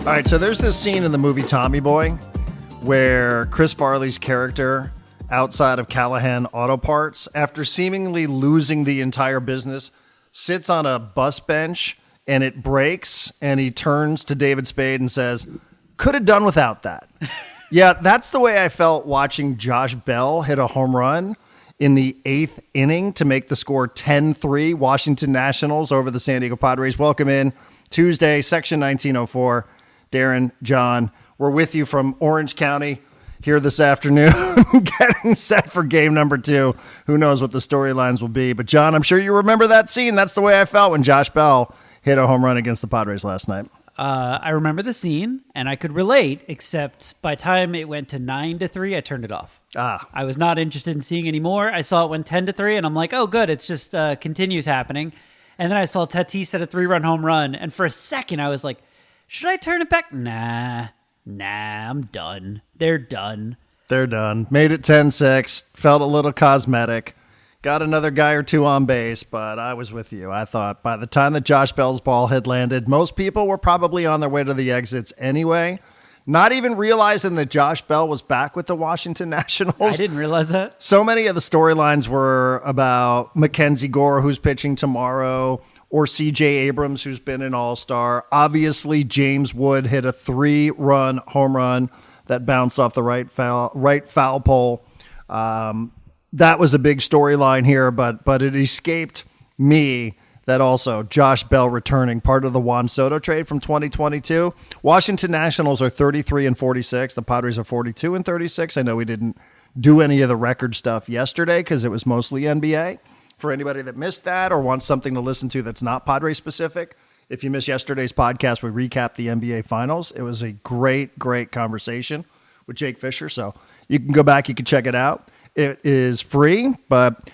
All right, so there's this scene in the movie Tommy Boy where Chris Farley's character outside of Callahan Auto Parts, after seemingly losing the entire business, sits on a bus bench and it breaks, and he turns to David Spade and says, "Could have done without that." Yeah, that's the way I felt watching Josh Bell hit a home run in the 8th inning to make the score 10-3, Washington Nationals over the San Diego Padres. Welcome in Tuesday, Section 1904. Darren, John, we're with you from Orange County here this afternoon, getting set for game number 2. Who knows what the storylines will be. But, John, I'm sure you remember that scene. That's the way I felt when Josh Bell hit a home run against the Padres last night. I remember the scene, and I could relate, except by the time it went to 9-3, I turned it off. I was not interested in seeing anymore. I saw it went 10-3, and I'm like, oh, good, it's just continues happening. And then I saw Tatis hit a 3-run home run, and for a second I was like, should I turn it back? Nah, I'm done. They're done. Made it 10-6, felt a little cosmetic. Got another guy or two on base, but I was with you. I thought by the time that Josh Bell's ball had landed, most people were probably on their way to the exits anyway, not even realizing that Josh Bell was back with the Washington Nationals. I didn't realize that. So many of the storylines were about Mackenzie Gore, who's pitching tomorrow, or C.J. Abrams, who's been an all-star. Obviously, James Wood hit a 3-run home run that bounced off the right foul pole. That was a big storyline here, but it escaped me that also Josh Bell returning, part of the Juan Soto trade from 2022. Washington Nationals are 33-46. The Padres are 42-36. I know we didn't do any of the record stuff yesterday because it was mostly NBA. For anybody that missed that or wants something to listen to that's not Padres specific, if you missed yesterday's podcast, we recapped the NBA Finals. It was a great conversation with Jake Fisher, so you can go back, you can check it out. It is free, but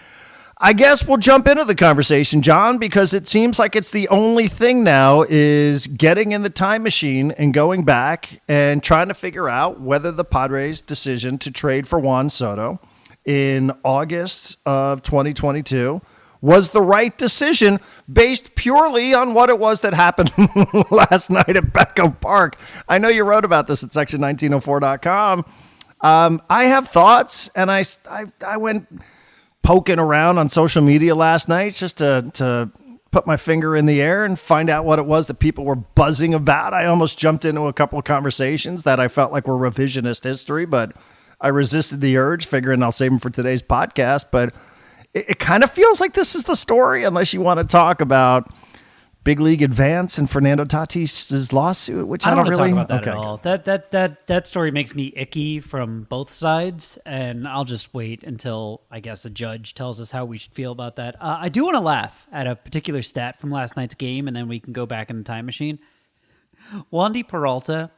I guess we'll jump into the conversation, John, because it seems like it's the only thing now is getting in the time machine and going back and trying to figure out whether the Padres' decision to trade for Juan Soto in August of 2022 was the right decision based purely on what it was that happened last night at Petco Park. I know you wrote about this at section1904.com. I have thoughts, and I went poking around on social media last night just to put my finger in the air and find out what it was that people were buzzing about. I almost jumped into a couple of conversations that I felt like were revisionist history, but I resisted the urge, figuring I'll save them for today's podcast. But it kind of feels like this is the story, unless you want to talk about Big League Advance and Fernando Tatis' lawsuit, which I don't really talk about that at all. That story makes me icky from both sides, and I'll just wait until, I guess, a judge tells us how we should feel about that. I do want to laugh at a particular stat from last night's game, and then we can go back in the time machine. Wandy Peralta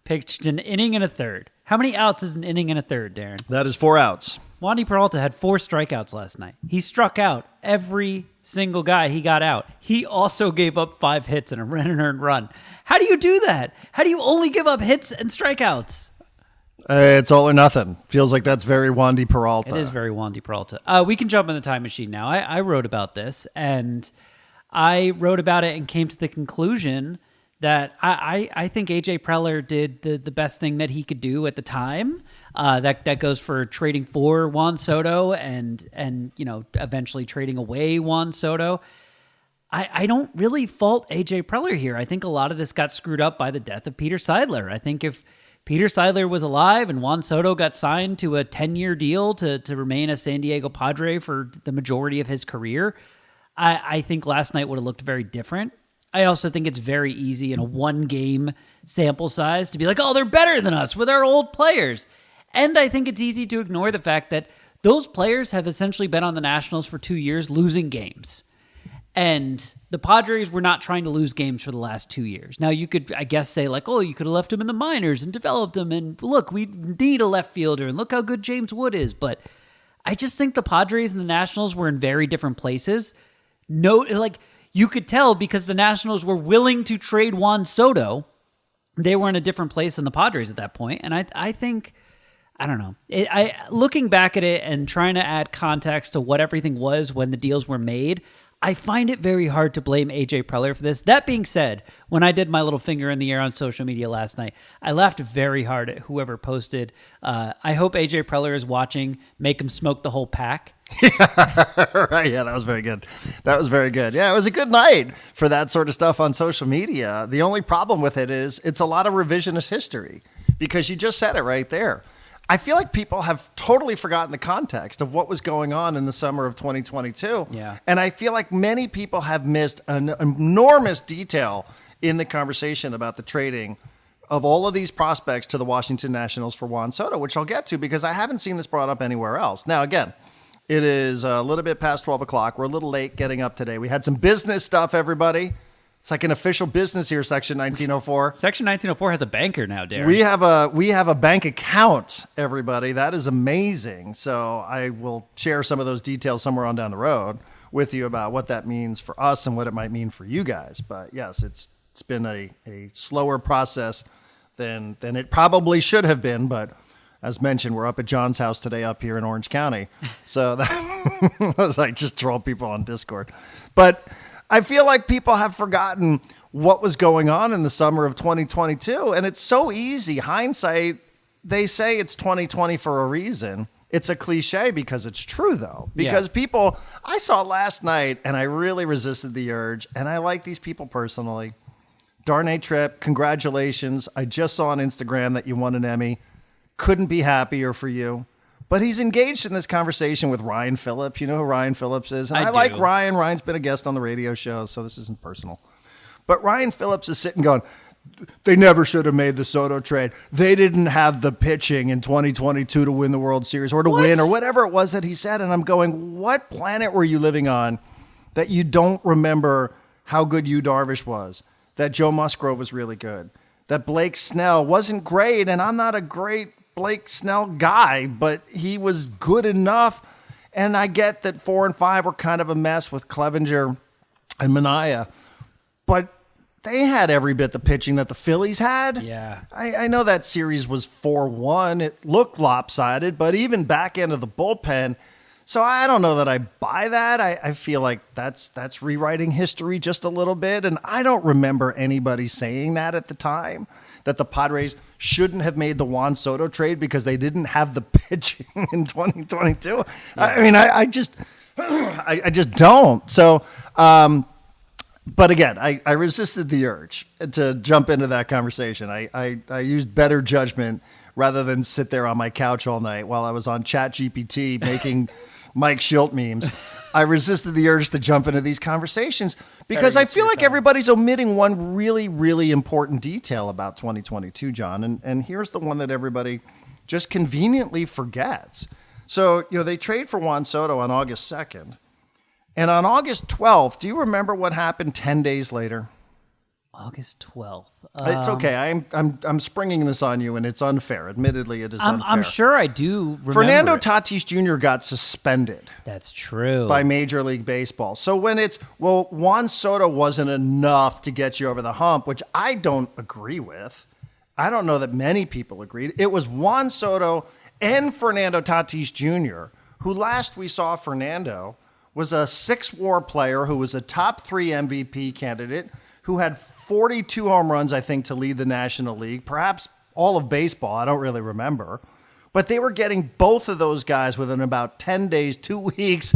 pitched an inning and a third. How many outs is an inning and a third, Darren? That is 4 outs. Wandy Peralta had 4 strikeouts last night. He struck out every single guy he got out. He also gave up 5 hits and a earned run. How do you do that? How do you only give up hits and strikeouts? It's all or nothing. Feels like that's very Wandy Peralta. It is very Wandy Peralta. We can jump in the time machine now. I wrote about this, and I wrote about it and came to the conclusion that I think A.J. Preller did the best thing that he could do at the time. That goes for trading for Juan Soto and eventually trading away Juan Soto. I don't really fault A.J. Preller here. I think a lot of this got screwed up by the death of Peter Seidler. I think if Peter Seidler was alive and Juan Soto got signed to a 10-year deal to remain a San Diego Padre for the majority of his career, I think last night would have looked very different. I also think it's very easy in a 1-game sample size to be like, oh, they're better than us with our old players. And I think it's easy to ignore the fact that those players have essentially been on the Nationals for 2 years losing games. And the Padres were not trying to lose games for the last 2 years. Now, you could, I guess, say like, oh, you could have left him in the minors and developed him. And look, we need a left fielder. And look how good James Wood is. But I just think the Padres and the Nationals were in very different places. You could tell because the Nationals were willing to trade Juan Soto. They were in a different place than the Padres at that point. And I think, I don't know. Looking back at it and trying to add context to what everything was when the deals were made, I find it very hard to blame AJ Preller for this. That being said, when I did my little finger in the air on social media last night, I laughed very hard at whoever posted. I hope AJ Preller is watching. Make him smoke the whole pack. Right. Yeah, that was very good. Yeah, it was a good night for that sort of stuff on social media. The only problem with it is it's a lot of revisionist history because you just said it right there. I feel like people have totally forgotten the context of what was going on in the summer of 2022. Yeah. And I feel like many people have missed an enormous detail in the conversation about the trading of all of these prospects to the Washington Nationals for Juan Soto, which I'll get to because I haven't seen this brought up anywhere else. Now, again, it is a little bit past 12 o'clock. We're a little late getting up today. We had some business stuff, everybody. It's like an official business here, Section 1904. Section 1904 has a banker now, Darren. We have a bank account, everybody. That is amazing. So I will share some of those details somewhere on down the road with you about what that means for us and what it might mean for you guys. But yes, it's been a slower process than it probably should have been. But as mentioned, we're up at John's house today up here in Orange County. So that was like just troll people on Discord. But I feel like people have forgotten what was going on in the summer of 2022. And it's so easy. Hindsight, they say it's 2020 for a reason. It's a cliche because it's true, though. Because people, I saw last night and I really resisted the urge. And I like these people personally. Darnay Tripp, congratulations. I just saw on Instagram that you won an Emmy. Couldn't be happier for you. But he's engaged in this conversation with Ryan Phillips. You know who Ryan Phillips is? And I like Ryan. Ryan's been a guest on the radio show, so this isn't personal. But Ryan Phillips is sitting going, they never should have made the Soto trade. They didn't have the pitching in 2022 to win the World Series or to win or whatever it was that he said. And I'm going, what planet were you living on that you don't remember how good Yu Darvish was, that Joe Musgrove was really good, that Blake Snell wasn't great, and I'm not a great Blake Snell guy, but he was good enough. And I get that 4 and 5 were kind of a mess with Clevenger and Manaea, but they had every bit the pitching that the Phillies had. Yeah. I know that series was 4-1. It looked lopsided, but even back end of the bullpen. So I don't know that I buy that. I feel like that's rewriting history just a little bit. And I don't remember anybody saying that at the time, that the Padres shouldn't have made the Juan Soto trade because they didn't have the pitching in 2022. Yeah. I mean, I just don't. So, but again, I resisted the urge to jump into that conversation. I used better judgment rather than sit there on my couch all night while I was on ChatGPT making Mike Schilt memes. I resisted the urge to jump into these conversations because I feel like everybody's omitting one really, really important detail about 2022, John. And here's the one that everybody just conveniently forgets. So, they trade for Juan Soto on August 2nd. And on August 12th, do you remember what happened 10 days later? August 12th. It's okay. I'm springing this on you, and it's unfair. Admittedly, it is unfair. I'm sure I do remember. Fernando Tatis Jr. got suspended. That's true. By Major League Baseball. So when Juan Soto wasn't enough to get you over the hump, which I don't agree with. I don't know that many people agreed. It was Juan Soto and Fernando Tatis Jr., who last we saw Fernando was a 6-WAR player who was a top 3 MVP candidate, who had 42 home runs, I think, to lead the National League, perhaps all of baseball. I don't really remember. But they were getting both of those guys within about 10 days, 2 weeks.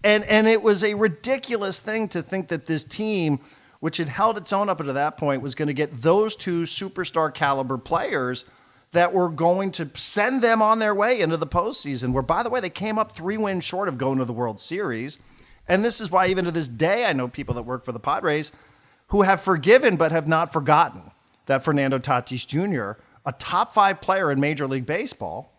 And it was a ridiculous thing to think that this team, which had held its own up to that point, was going to get those 2 superstar caliber players that were going to send them on their way into the postseason, where, by the way, they came up 3 wins short of going to the World Series. And this is why even to this day, I know people that work for the Padres who have forgiven but have not forgotten that Fernando Tatis Jr., a top 5 player in Major League Baseball,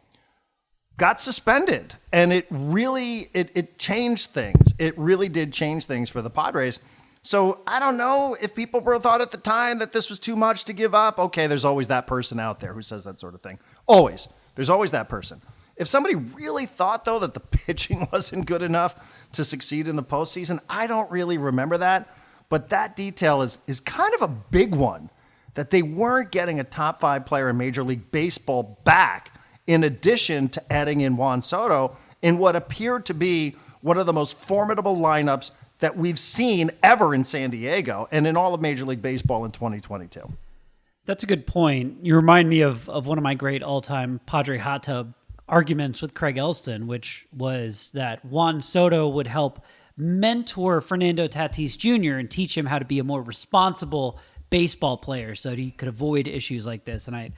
got suspended. And it really, it changed things. It really did change things for the Padres. So I don't know if people thought at the time that this was too much to give up. Okay, there's always that person out there who says that sort of thing. Always. There's always that person. If somebody really thought, though, that the pitching wasn't good enough to succeed in the postseason, I don't really remember that. But that detail is kind of a big one, that they weren't getting a top 5 player in Major League Baseball back, in addition to adding in Juan Soto in what appeared to be one of the most formidable lineups that we've seen ever in San Diego and in all of Major League Baseball in 2022. That's a good point. You remind me of one of my great all-time Padre hot tub arguments with Craig Elston, which was that Juan Soto would help mentor Fernando Tatis Jr. and teach him how to be a more responsible baseball player so that he could avoid issues like this. And I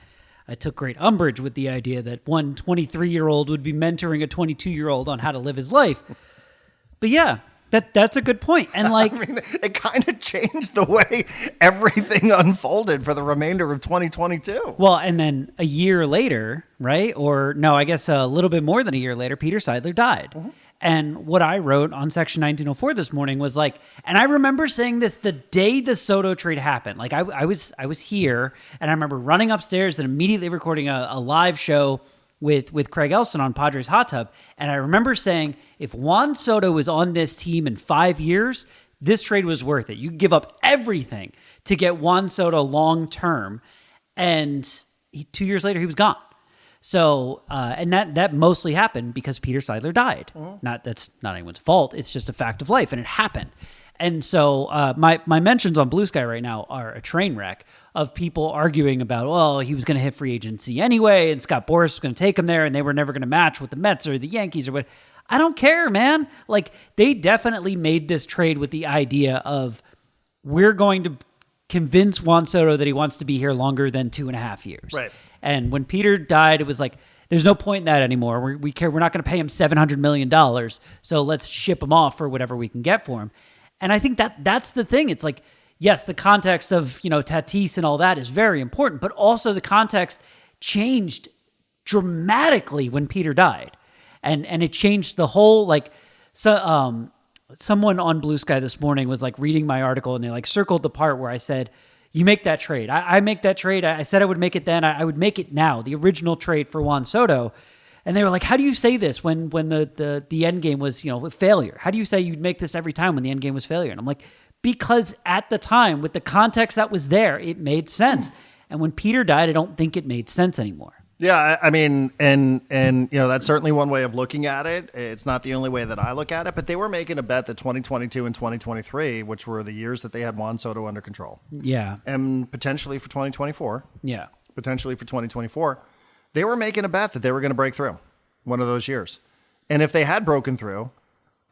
took great umbrage with the idea that one 23-year-old would be mentoring a 22-year-old on how to live his life. But yeah, that's a good point. And like, I mean, it kind of changed the way everything unfolded for the remainder of 2022. Well, and then a year later, right? Or no, I guess a little bit more than a year later, Peter Seidler died. Mm-hmm. And what I wrote on Section 1904 this morning was like, and I remember saying this the day the Soto trade happened. Like I was here, and I remember running upstairs and immediately recording a live show with Craig Elston on Padres Hot Tub. And I remember saying, if Juan Soto was on this team in 5 years, this trade was worth it. You give up everything to get Juan Soto long-term. And 2 years later, he was gone. So, and that mostly happened because Peter Seidler died. Mm-hmm. That's not anyone's fault. It's just a fact of life, and it happened. And so my mentions on Blue Sky right now are a train wreck of people arguing about, well, he was going to hit free agency anyway, and Scott Boras was going to take him there, and they were never going to match with the Mets or the Yankees or what. I don't care, man. Like, they definitely made this trade with the idea of, we're going to convince Juan Soto that he wants to be here longer than 2.5 years. Right. And when Peter died, it was like, there's no point in that anymore. We're not going to pay him $700 million, so let's ship him off for whatever we can get for him. And I think that's the thing. It's like, yes, the context of, Tatis and all that is very important, but also the context changed dramatically when Peter died. And it changed the whole, like, so someone on Blue Sky this morning was like reading my article, and they like circled the part where I said, you make that trade. I make that trade. I said I would make it then. I would make it now, the original trade for Juan Soto. And they were like, how do you say this when the end game was, failure? How do you say you'd make this every time when the end game was failure? And I'm like, because at the time, with the context that was there, it made sense. And when Peter died, I don't think it made sense anymore. Yeah, I mean, and that's certainly one way of looking at it. It's not the only way that I look at it, but they were making a bet that 2022 and 2023, which were the years that they had Juan Soto under control. Yeah. And potentially for 2024. Yeah. Potentially for 2024. They were making a bet that they were going to break through one of those years. And if they had broken through,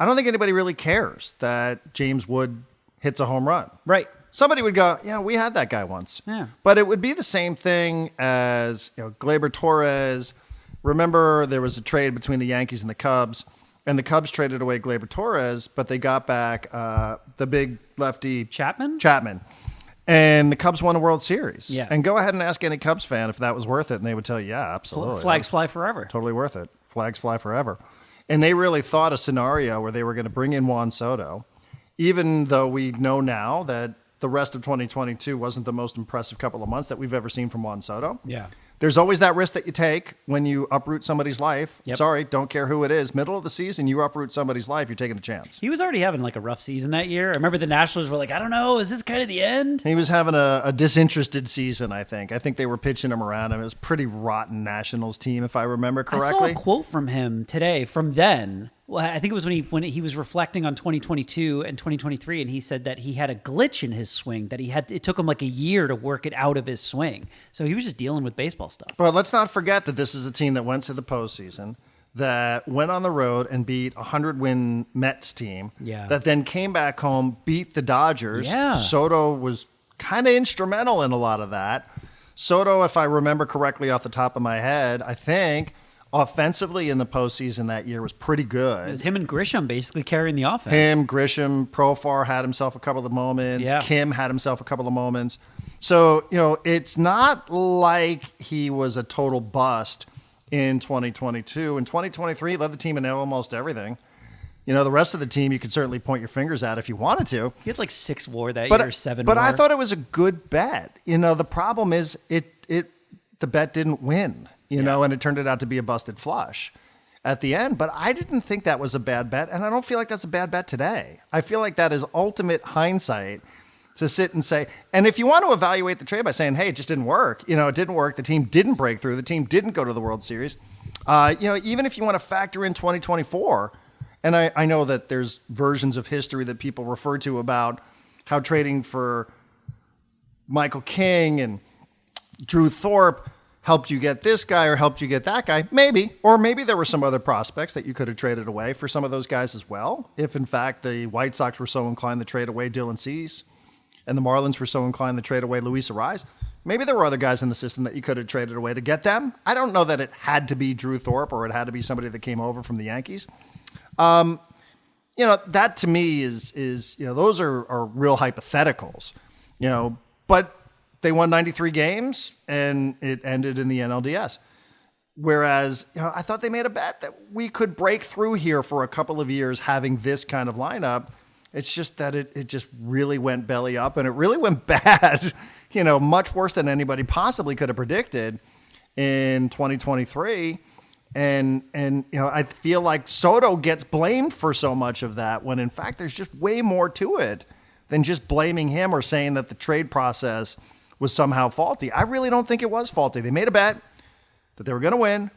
I don't think anybody really cares that James Wood hits a home run. Right. Somebody would go, yeah, we had that guy once. Yeah. But it would be the same thing as Gleyber Torres. Remember, there was a trade between the Yankees and the Cubs, and the Cubs traded away Gleyber Torres, but they got back the big lefty Chapman. And the Cubs won a World Series. Yeah. And go ahead and ask any Cubs fan if that was worth it, and they would tell you, yeah, absolutely. Flags fly forever. Totally worth it. Flags fly forever. And they really thought a scenario where they were going to bring in Juan Soto, even though we know now that the rest of 2022 wasn't the most impressive couple of months that we've ever seen from Juan Soto. Yeah. There's always that risk that you take when you uproot somebody's life. Yep. Sorry, don't care who it is. Middle of the season, you uproot somebody's life, you're taking a chance. He was already having like a rough season that year. I remember the Nationals were like, I don't know, is this kind of the end? He was having a disinterested season, I think. I think they were pitching him around him. It was a pretty rotten Nationals team, if I remember correctly. I saw a quote from him today from then. Well, I think it was when he was reflecting on 2022 and 2023, and he said that he had a glitch in his swing, that it took him like a year to work it out of his swing. So he was just dealing with baseball stuff. But let's not forget that this is a team that went to the postseason, that went on the road and beat a 100-win Mets team, that then came back home, beat the Dodgers. Yeah. Soto was kind of instrumental in a lot of that. Soto, if I remember correctly off the top of my head, I think offensively in the postseason that year was pretty good. It was him and Grisham basically carrying the offense. Grisham, Profar had himself a couple of moments. Yeah. Kim had himself a couple of moments. So, it's not like he was a total bust in 2022. In 2023, he led the team in almost everything. The rest of the team you could certainly point your fingers at if you wanted to. He had like 6 WAR that year, 7 But WAR. I thought it was a good bet. The problem is the bet didn't win. And it turned out to be a busted flush at the end. But I didn't think that was a bad bet, and I don't feel like that's a bad bet today. I feel like that is ultimate hindsight to sit and say, and if you want to evaluate the trade by saying, hey, it just didn't work, it didn't work, the team didn't break through, the team didn't go to the World Series, even if you want to factor in 2024 And I know that there's versions of history that people refer to about how trading for Michael King and Drew Thorpe helped you get this guy or helped you get that guy. Maybe. Or maybe there were some other prospects that you could have traded away for some of those guys as well. If, in fact, the White Sox were so inclined to trade away Dylan Cease and the Marlins were so inclined to trade away Luis Ariz, maybe there were other guys in the system that you could have traded away to get them. I don't know that it had to be Drew Thorpe or it had to be somebody that came over from the Yankees. That to me is those are real hypotheticals, but they won 93 games and it ended in the NLDS. Whereas, I thought they made a bet that we could break through here for a couple of years having this kind of lineup. It's just that it just really went belly up and it really went bad, much worse than anybody possibly could have predicted in 2023. And I feel like Soto gets blamed for so much of that when in fact there's just way more to it than just blaming him or saying that the trade process was somehow faulty. I really don't think it was faulty. They made a bet that they were going to win.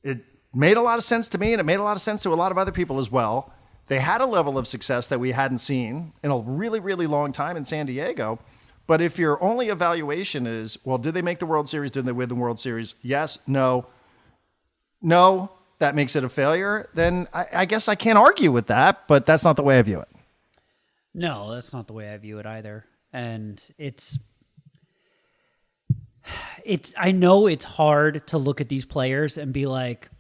It made a lot of sense to me and it made a lot of sense to a lot of other people as well. They had a level of success that we hadn't seen in a really, really long time in San Diego. But if your only evaluation is, well, did they make the World Series? Did they win the World Series? Yes, no, that makes it a failure, then I guess I can't argue with that, but that's not the way I view it. No, that's not the way I view it either. And I know it's hard to look at these players and be like,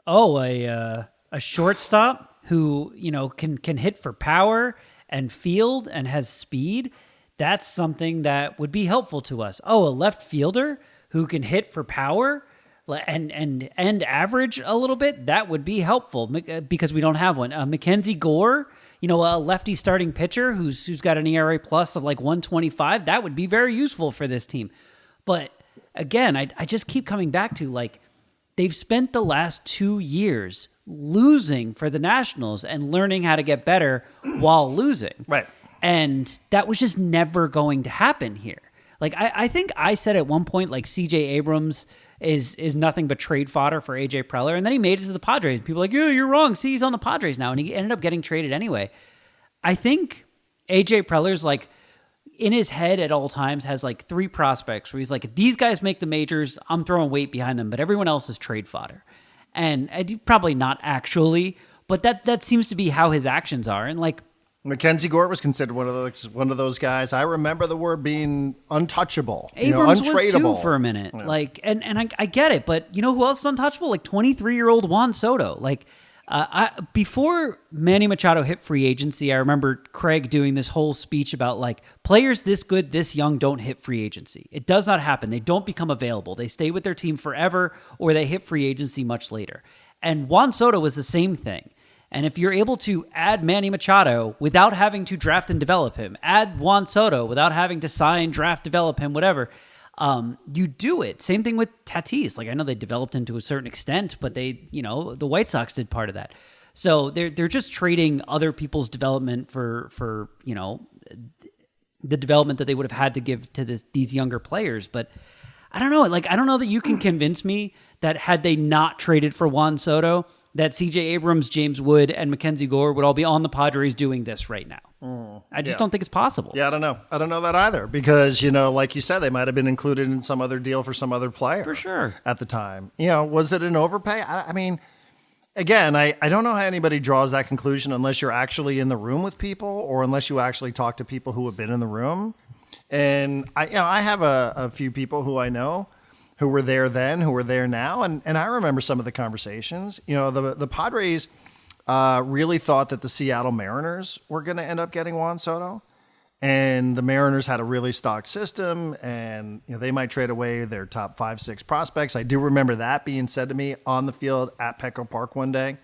oh, a shortstop who, can hit for power and field and has speed. That's something that would be helpful to us. Oh, a left fielder who can hit for power and average a little bit, that would be helpful because we don't have one. Mackenzie Gore, a lefty starting pitcher who's got an ERA plus of like 125, that would be very useful for this team. But again, I just keep coming back to like they've spent the last 2 years losing for the Nationals and learning how to get better while losing. Right. And that was just never going to happen here. Like I think I said at one point, like CJ Abrams is nothing but trade fodder for AJ Preller, and then he made it to the Padres. People are like, yeah, you're wrong. See, he's on the Padres now, and he ended up getting traded anyway. I think AJ Preller's like in his head at all times has like 3 prospects where he's like, if these guys make the majors, I'm throwing weight behind them, but everyone else is trade fodder. And probably not actually, but that seems to be how his actions are. And like Mackenzie Gore was considered one of those guys. I remember the word being untouchable, Abrams untradeable was too for a minute. Yeah. Like, and I get it, but you know who else is untouchable? Like 23-year-old Juan Soto. Like, before Manny Machado hit free agency, I remember Craig doing this whole speech about like players this good, this young don't hit free agency. It does not happen. They don't become available. They stay with their team forever, or they hit free agency much later. And Juan Soto was the same thing. And if you're able to add Manny Machado without having to draft and develop him, add Juan Soto without having to sign, draft, develop him, whatever, you do it. Same thing with Tatis. Like I know they developed him to a certain extent, but they, the White Sox did part of that. So they're just trading other people's development for the development that they would have had to give to these younger players. But I don't know. Like I don't know that you can convince me that had they not traded for Juan Soto, that CJ Abrams, James Wood, and Mackenzie Gore would all be on the Padres doing this right now. I just don't think it's possible. Yeah, I don't know. I don't know that either because, like you said, they might have been included in some other deal for some other player. For sure. At the time. Was it an overpay? I mean, again, I don't know how anybody draws that conclusion unless you're actually in the room with people or unless you actually talk to people who have been in the room. And I have a few people who I know who were there then, who were there now. And I remember some of the conversations. The Padres really thought that the Seattle Mariners were going to end up getting Juan Soto. And the Mariners had a really stocked system, and they might trade away their top 5-6 prospects. I do remember that being said to me on the field at Petco Park one day.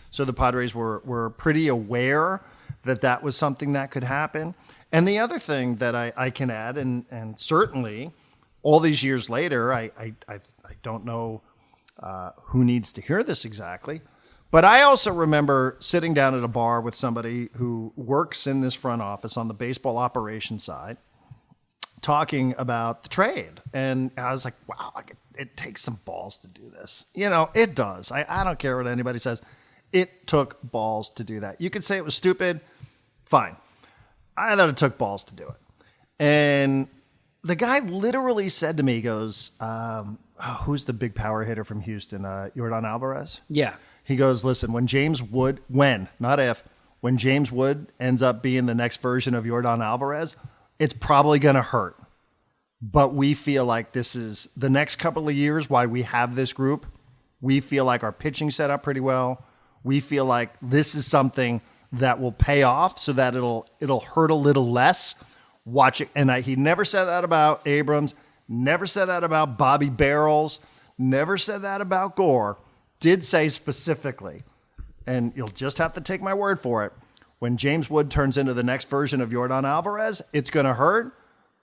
So the Padres were pretty aware that was something that could happen. And the other thing that I can add, and certainly all these years later, I don't know who needs to hear this exactly, but I also remember sitting down at a bar with somebody who works in this front office on the baseball operations side, talking about the trade. And I was like, wow, it takes some balls to do this. It does. I don't care what anybody says. It took balls to do that. You could say it was stupid. Fine. I thought it took balls to do it. And the guy literally said to me, he goes, who's the big power hitter from Houston? Yordan Alvarez? Yeah. He goes, listen, when James Wood ends up being the next version of Yordan Alvarez, it's probably going to hurt. But we feel like this is the next couple of years why we have this group. We feel like our pitching set up pretty well. We feel like this is something that will pay off so that it'll hurt a little less. Watch it. And he never said that about Abrams, never said that about Bobby Barrels, never said that about Gore. Did say specifically, and you'll just have to take my word for it, when James Wood turns into the next version of Yordan Alvarez, it's going to hurt.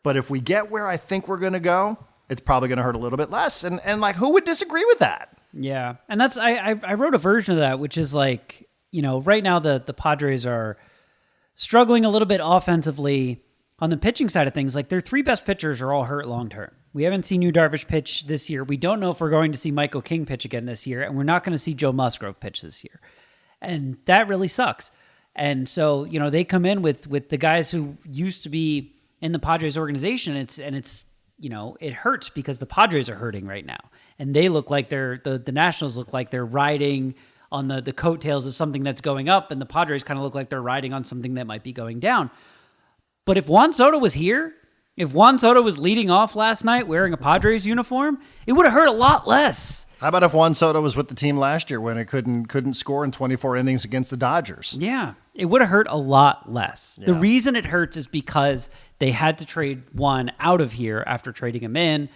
But if we get where I think we're going to go, it's probably going to hurt a little bit less. And like, who would disagree with that? Yeah. And that's, I wrote a version of that, which is like, right now the Padres are struggling a little bit offensively on the pitching side of things. Like their three best pitchers are all hurt long-term. We haven't seen Yu Darvish pitch this year. We don't know if we're going to see Michael King pitch again this year, and we're not going to see Joe Musgrove pitch this year. And that really sucks. And so, they come in with the guys who used to be in the Padres organization. It hurts because the Padres are hurting right now. And they look like the Nationals look like they're riding on the coattails of something that's going up, and the Padres kind of look like they're riding on something that might be going down. But if Juan Soto was here, if Juan Soto was leading off last night wearing a Padres uniform, it would have hurt a lot less. How about if Juan Soto was with the team last year when it couldn't score in 24 innings against the Dodgers? Yeah, it would have hurt a lot less. Yeah. The reason it hurts is because they had to trade Juan out of here after trading him in.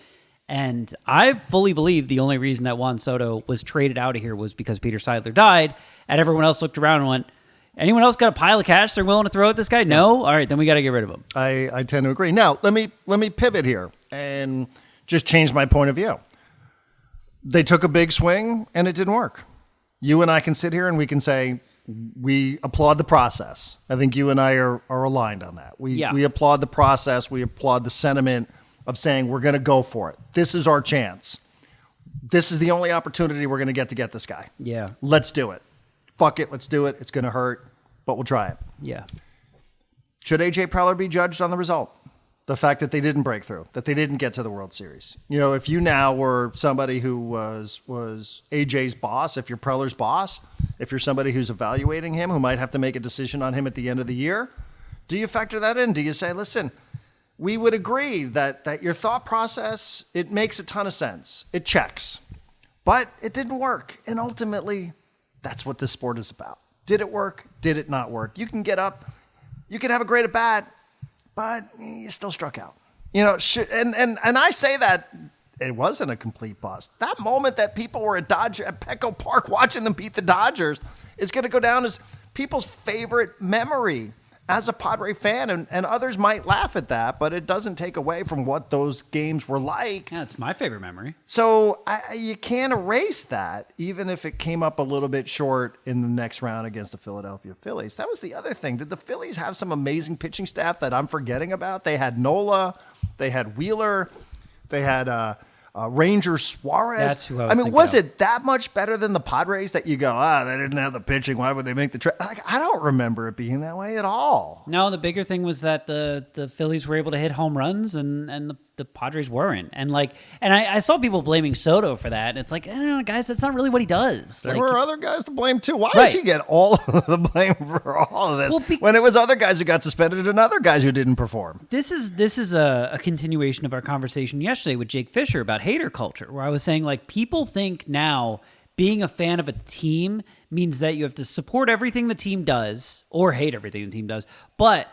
And I fully believe the only reason that Juan Soto was traded out of here was because Peter Seidler died, and everyone else looked around and went, anyone else got a pile of cash they're willing to throw at this guy? No? All right, then we got to get rid of him. I tend to agree. Now, let me pivot here and just change my point of view. They took a big swing, and it didn't work. You and I can sit here and we can say we applaud the process. I think you and I are aligned on that. We applaud the process. We applaud the sentiment of saying we're going to go for it. This is our chance. This is the only opportunity we're going to get this guy. Yeah. Let's do it. Fuck it. Let's do it. It's going to hurt, but we'll try it. Yeah. Should AJ Preller be judged on the result? The fact that they didn't break through, that they didn't get to the World Series. If you now were somebody who was AJ's boss, if you're Preller's boss, if you're somebody who's evaluating him, who might have to make a decision on him at the end of the year, do you factor that in? Do you say, listen, we would agree that your thought process, it makes a ton of sense. It checks. But it didn't work. And ultimately, that's what this sport is about. Did it work? Did it not work? You can get up. You can have a great at bat, but you still struck out. And I say that it wasn't a complete bust. That moment that people were at Petco Park watching them beat the Dodgers is going to go down as people's favorite memory as a Padre fan, and others might laugh at that, but it doesn't take away from what those games were like. Yeah, it's my favorite memory. So you can't erase that, even if it came up a little bit short in the next round against the Philadelphia Phillies. That was the other thing. Did the Phillies have some amazing pitching staff that I'm forgetting about? They had Nola, they had Wheeler, they had Ranger Suarez. That's who I was thinking of. It that much better than the Padres that you go, they didn't have the pitching, why would they make the trade? I don't remember it being that way at all. No, the bigger thing was that the Phillies were able to hit home runs and the Padres weren't. And I saw people blaming Soto for that. And it's like, guys, that's not really what he does. There were other guys to blame too. Why does he get all of the blame for all of this when it was other guys who got suspended and other guys who didn't perform? This is a continuation of our conversation yesterday with Jake Fisher about hater culture, where I was saying, people think now being a fan of a team means that you have to support everything the team does or hate everything the team does, but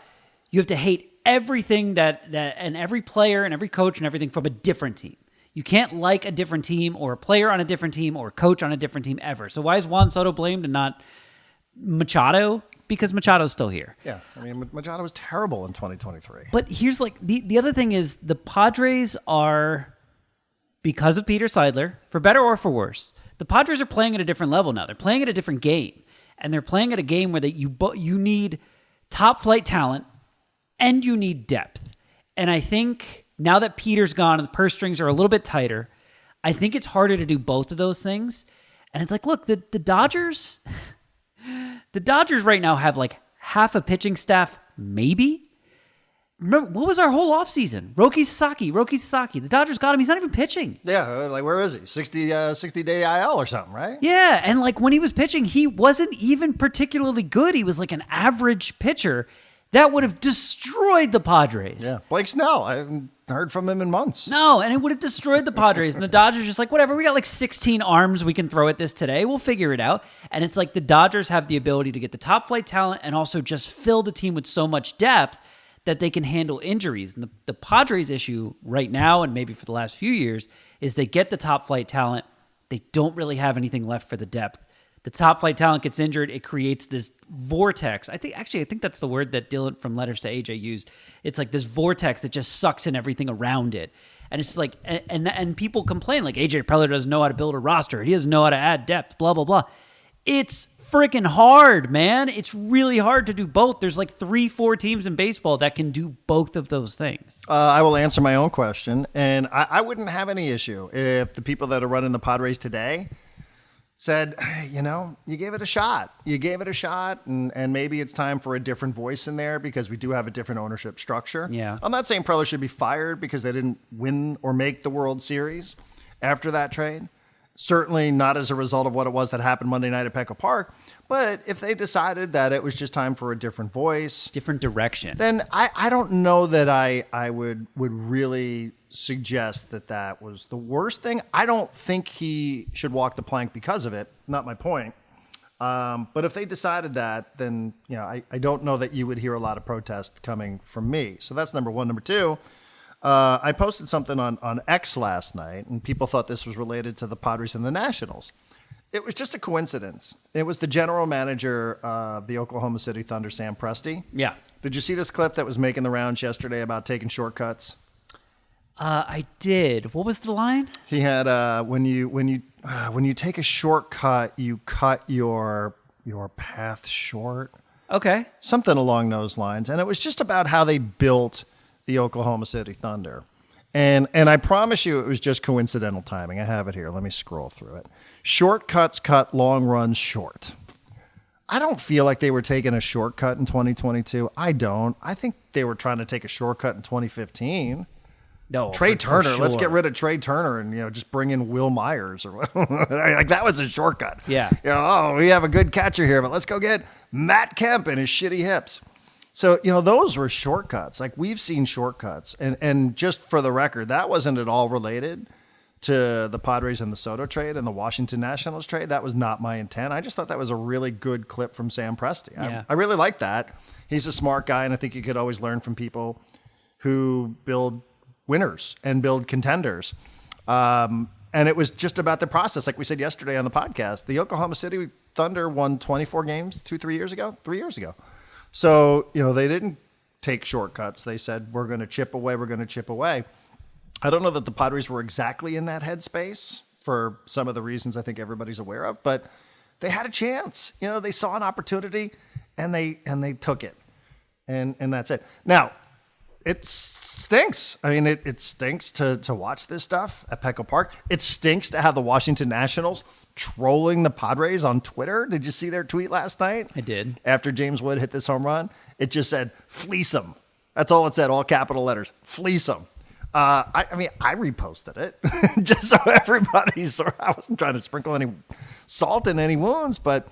you have to hate everything that and every player and every coach and everything from a different team. You can't like a different team or a player on a different team or a coach on a different team ever. So why is Juan Soto blamed and not Machado? Because Machado's still here. Yeah, Machado was terrible in 2023. But here's the other thing is the Padres are, because of Peter Seidler, for better or for worse, the Padres are playing at a different level now. They're playing at a different game. And they're playing at a game where you need top flight talent and you need depth. And I think now that Peter's gone and the purse strings are a little bit tighter, I think it's harder to do both of those things. And it's like, look, the Dodgers, The Dodgers right now have like half a pitching staff, maybe. Remember, what was our whole offseason? Roki Sasaki. The Dodgers got him. He's not even pitching. Yeah, like where is he? 60-day IL or something, right? Yeah, and like when he was pitching, he wasn't even particularly good. He was like an average pitcher. That would have destroyed the Padres. Yeah, Blake Snell. I haven't heard from him in months. No, and it would have destroyed the Padres. And the Dodgers just like, whatever, we got like 16 arms we can throw at this today. We'll figure it out. And it's like the Dodgers have the ability to get the top flight talent and also just fill the team with so much depth that they can handle injuries. And the Padres issue right now, and maybe for the last few years, is they get the top flight talent. They don't really have anything left for the depth. The top flight talent gets injured. It creates this vortex. I think that's the word that Dylan from Letters to AJ used. It's like this vortex that just sucks in everything around it. And it's like, and people complain like AJ Preller doesn't know how to build a roster. He doesn't know how to add depth, blah, blah, blah. It's freaking hard, man. It's really hard to do both. There's like 3-4 teams in baseball that can do both of those things. I will answer my own question, and I wouldn't have any issue if the people that are running the Padres today said, you gave it a shot. You gave it a shot, and maybe it's time for a different voice in there because we do have a different ownership structure. Yeah. I'm not saying Preller should be fired because they didn't win or make the World Series after that trade. Certainly not as a result of what it was that happened Monday night at Petco Park. But if they decided that it was just time for a different voice, different direction, then I don't know that I would really suggest that was the worst thing. I don't think he should walk the plank because of it. Not my point. But if they decided that, then I don't know that you would hear a lot of protest coming from me. So that's number one. Number two, I posted something on X last night, and people thought this was related to the Padres and the Nationals. It was just a coincidence. It was the general manager of the Oklahoma City Thunder, Sam Presti. Yeah. Did you see this clip that was making the rounds yesterday about taking shortcuts? I did. What was the line? He had when you take a shortcut, you cut your path short. Okay. Something along those lines. And it was just about how they built the Oklahoma City Thunder. And I promise you it was just coincidental timing. I have it here. Let me scroll through it. Shortcuts cut, long runs short. I don't feel like they were taking a shortcut in 2022. I don't. I think they were trying to take a shortcut in 2015. No, Trey Turner. for sure. Let's get rid of Trey Turner and just bring in Will Myers or like that was a shortcut. Yeah. We have a good catcher here, but let's go get Matt Kemp and his shitty hips. So, those were shortcuts. Like we've seen shortcuts. And just for the record, that wasn't at all related to the Padres and the Soto trade and the Washington Nationals trade. That was not my intent. I just thought that was a really good clip from Sam Presti. Yeah. I really like that. He's a smart guy, and I think you could always learn from people who build winners and build contenders. And it was just about the process. Like we said yesterday on the podcast, the Oklahoma City Thunder won 24 games 3 years ago. So, they didn't take shortcuts. They said, we're going to chip away. I don't know that the Padres were exactly in that headspace for some of the reasons I think everybody's aware of, but they had a chance. They saw an opportunity and they took it. And that's it. Now, it stinks. I mean, it stinks to watch this stuff at Petco Park. It stinks to have the Washington Nationals trolling the Padres on Twitter. Did you see their tweet last night? I did. After James Wood hit this home run, it just said, fleece them. That's all it said, all capital letters, fleece them. I reposted it just so everybody saw. I wasn't trying to sprinkle any salt in any wounds, but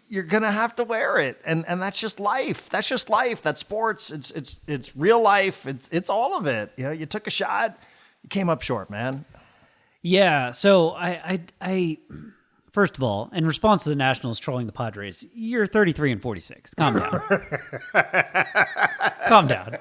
you're gonna have to wear it, and that's just life. That's just life. That's sports. It's real life. It's all of it. You took a shot, you came up short, man. Yeah. So I first of all, in response to the Nationals trolling the Padres, you're 33-46. Calm down. Calm down.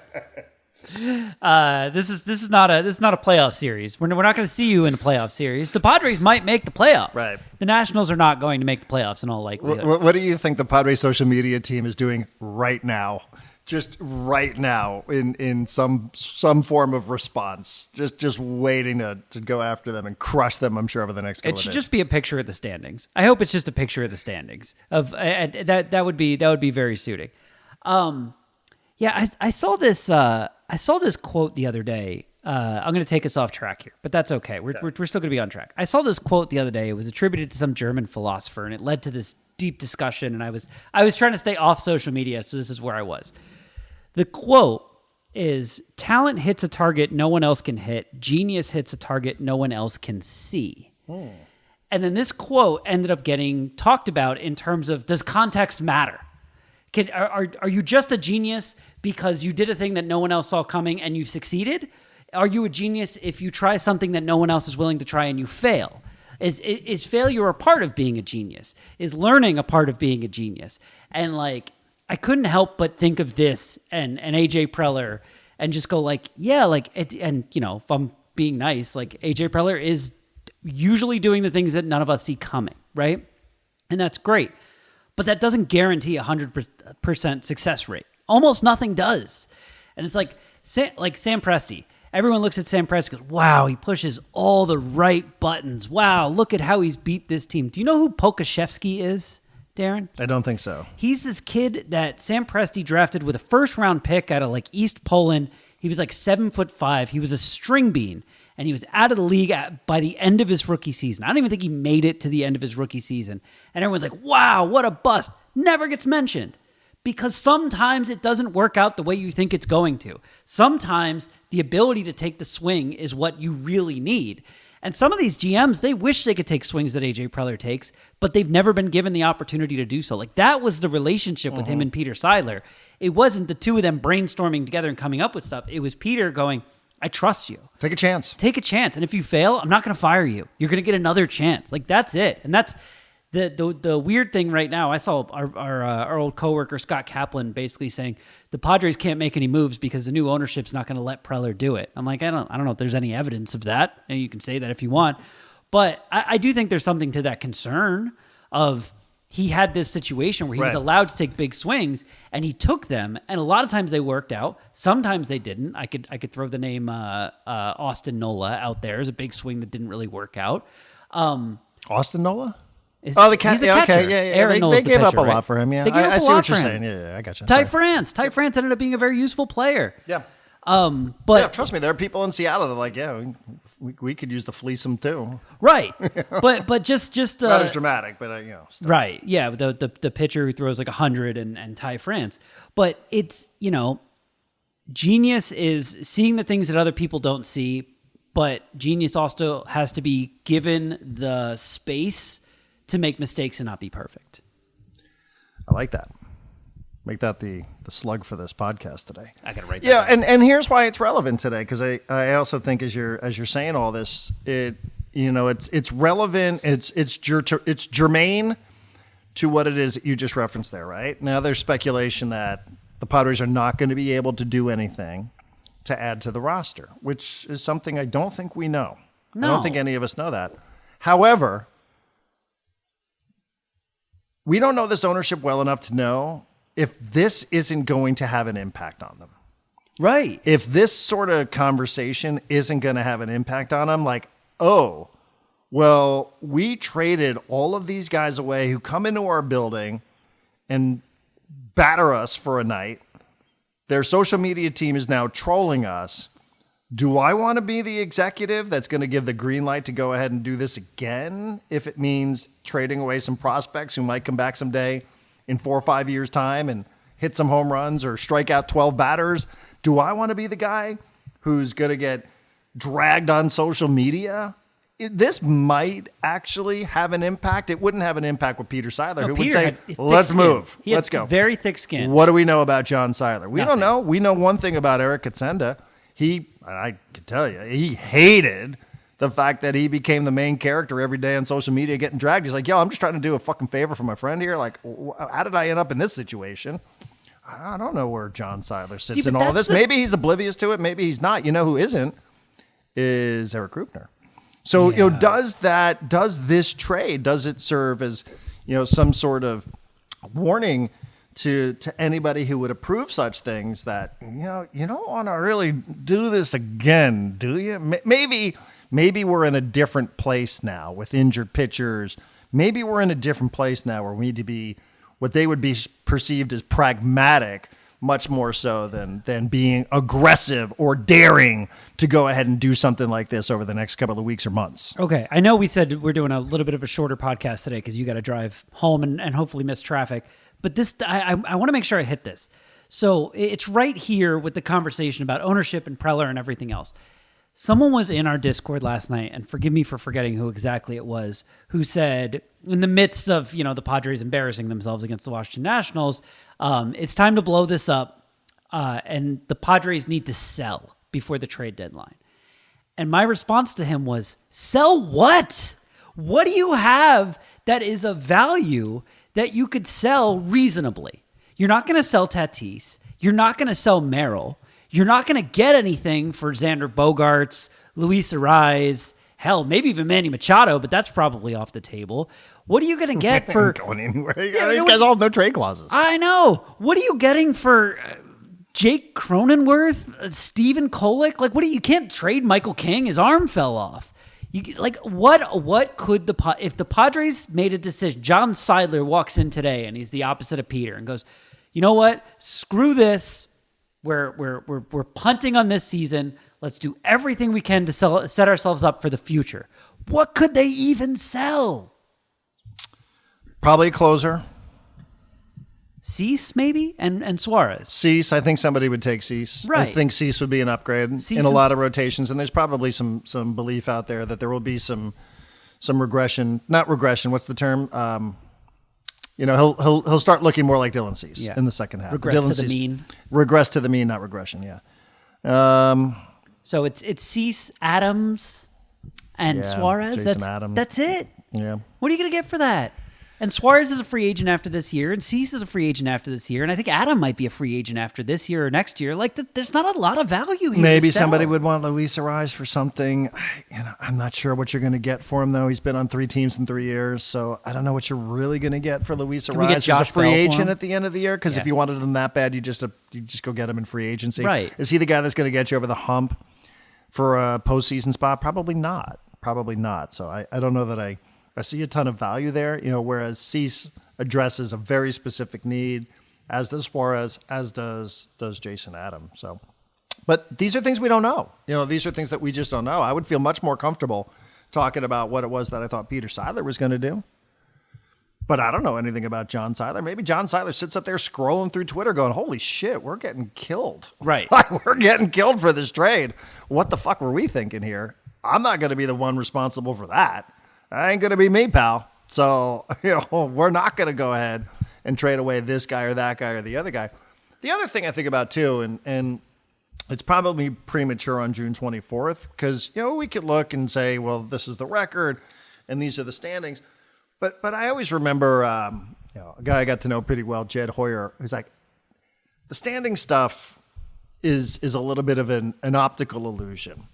This is not a playoff series. We're not going to see you in a playoff series. The Padres might make the playoffs. Right. The Nationals are not going to make the playoffs in all likelihood. What do you think the Padres social media team is doing right now? Just right now in some form of response. Just waiting to go after them and crush them, I'm sure, over the next couple of days. It should just be a picture of the standings. I hope it's just a picture of the standings. That would be very suiting. Yeah, I saw this. I saw this quote the other day. I'm going to take us off track here, but that's okay. We're still going to be on track. I saw this quote the other day. It was attributed to some German philosopher, and it led to this deep discussion, and I was trying to stay off social media, so this is where I was. The quote is, talent hits a target no one else can hit. Genius hits a target no one else can see. And then this quote ended up getting talked about in terms of, does context matter? Are you just a genius because you did a thing that no one else saw coming and you succeeded? Are you a genius if you try something that no one else is willing to try and you fail? Is failure a part of being a genius? Is learning a part of being a genius? And like, I couldn't help but think of this and AJ Preller and just go like, yeah, like, and you know, if I'm being nice, like AJ Preller is usually doing the things that none of us see coming, right? And that's great. But that doesn't guarantee 100% success rate. Almost nothing does. And it's like Sam Presti. Everyone looks at Sam Presti and goes, wow, he pushes all the right buttons. Wow, look at how he's beat this team. Do you know who Pokashevsky is, Darren? I don't think so. He's this kid that Sam Presti drafted with a first-round pick out of like East Poland. He was like 7'5". He was a string bean. And he was out of the league by the end of his rookie season. I don't even think he made it to the end of his rookie season. And everyone's like, wow, what a bust. Never gets mentioned. Because sometimes it doesn't work out the way you think it's going to. Sometimes the ability to take the swing is what you really need. And some of these GMs, they wish they could take swings that AJ Preller takes, but they've never been given the opportunity to do so. Like, that was the relationship with him and Peter Seidler. It wasn't the two of them brainstorming together and coming up with stuff. It was Peter going, I trust you. Take a chance. Take a chance. And if you fail, I'm not going to fire you. You're going to get another chance. Like, that's it. And that's the weird thing right now. I saw our old coworker, Scott Kaplan, basically saying the Padres can't make any moves because the new ownership's not going to let Preller do it. I'm like, I don't know if there's any evidence of that. And you can say that if you want. But I do think there's something to that concern of, he had this situation where he was allowed to take big swings, and he took them, and a lot of times they worked out. Sometimes they didn't. I could throw the name Austin Nola out there as a big swing that didn't really work out. Austin Nola? He's the catcher. Okay, yeah. Aaron They gave pitcher, up a right? lot for him. Yeah, They gave up I a see lot what for you're him. saying. Yeah, I got you. Ty France ended up being a very useful player. Yeah. But trust me, there are people in Seattle that are like, yeah, we could use to fleece them too. Right. but just not as dramatic, but still. Right. Yeah, the pitcher who throws like 100 and Ty France. But it's, genius is seeing the things that other people don't see, but genius also has to be given the space to make mistakes and not be perfect. I like that. Make that the slug for this podcast today. I got to write that down. down. and here's why it's relevant today, because I also think as you're saying all this, it's relevant. It's germane to what it is that you just referenced there, right? Now there's speculation that the Padres are not going to be able to do anything to add to the roster, which is something I don't think we know. No. I don't think any of us know that. However, we don't know this ownership well enough to know if this isn't going to have an impact on them. Right. If this sort of conversation isn't going to have an impact on them, like, oh, well, we traded all of these guys away who come into our building and batter us for a night. Their social media team is now trolling us. Do I want to be the executive that's going to give the green light to go ahead and do this again if it means trading away some prospects who might come back someday in 4 or 5 years' time and hit some home runs or strike out 12 batters? Do I want to be the guy who's going to get dragged on social media? This might actually have an impact. It wouldn't have an impact with Peter Seidler, who would say, let's move. Let's go. Very thick skin. What do we know about John Seidler? We Nothing. don't know. We know one thing about Eric Katsenda. I can tell you, he hated the fact that he became the main character every day on social media getting dragged. He's like, yo, I'm just trying to do a fucking favor for my friend here. Like, how did I end up in this situation? I don't know where John Seidler sits in all of this. Maybe he's oblivious to it. Maybe he's not. You know who isn't? Is Eric Krupner. So, does this trade, does it serve as, some sort of warning to anybody who would approve such things that, you don't want to really do this again, do you? Maybe we're in a different place now with injured pitchers. Maybe we're in a different place now where we need to be what they would be perceived as pragmatic much more so than being aggressive or daring to go ahead and do something like this over the next couple of weeks or months. Okay. I know we said we're doing a little bit of a shorter podcast today because you got to drive home and hopefully miss traffic. But this, I want to make sure I hit this. So it's right here with the conversation about ownership and Preller and everything else. Someone was in our Discord last night, and forgive me for forgetting who exactly it was, who said, in the midst of, the Padres embarrassing themselves against the Washington Nationals, it's time to blow this up, and the Padres need to sell before the trade deadline. And my response to him was, sell what? What do you have that is of value that you could sell reasonably? You're not going to sell Tatis. You're not going to sell Merrill. You're not going to get anything for Xander Bogaerts, Luis Ariz, hell, maybe even Manny Machado, but that's probably off the table. What are you going to get for... going anywhere. These guys all have no trade clauses. I know. What are you getting for Jake Cronenworth, Steven Kolick? Like, you can't trade Michael King. His arm fell off. What could if the Padres made a decision, John Seidler walks in today and he's the opposite of Peter and goes, you know what? Screw this. We're punting on this season. Let's do everything we can to set ourselves up for the future. What could they even sell? Probably a closer. Cease, maybe? And Suarez. Cease, I think somebody would take Cease. Right. I think Cease would be an upgrade in a lot of rotations, and there's probably some belief out there that there will be some regression. Not regression, what's the term? He'll start looking more like Dylan Cease in the second half. Regress to the mean. Regress to the mean, not regression, yeah. So it's Cease, Adams, and Suarez. Jason Adams. That's it. Yeah. What are you going to get for that? And Suarez is a free agent after this year, and Cease is a free agent after this year, and I think Adam might be a free agent after this year or next year. There's not a lot of value here. Maybe somebody would want Luis Ariz for something. I'm not sure what you're going to get for him, though. He's been on 3 teams in 3 years, so I don't know what you're really going to get for Luis Ariz as a free agent at the end of the year. Because if you wanted him that bad, you just go get him in free agency. Right? Is he the guy that's going to get you over the hump for a postseason spot? Probably not. So I don't know that I see a ton of value there. Whereas Cease addresses a very specific need, as does Suarez, as does Jason Adams. So, but these are things we don't know. These are things that we just don't know. I would feel much more comfortable talking about what it was that I thought Peter Seidler was going to do. But I don't know anything about John Seidler. Maybe John Seidler sits up there scrolling through Twitter going, holy shit, we're getting killed. Right. We're getting killed for this trade. What the fuck were we thinking here? I'm not going to be the one responsible for that. That ain't going to be me, pal. So, we're not going to go ahead and trade away this guy or that guy or the other guy. The other thing I think about, too, and it's probably premature on June 24th, because, we could look and say, well, this is the record and these are the standings. But I always remember a guy I got to know pretty well, Jed Hoyer, who's like, the standing stuff is a little bit of an optical illusion.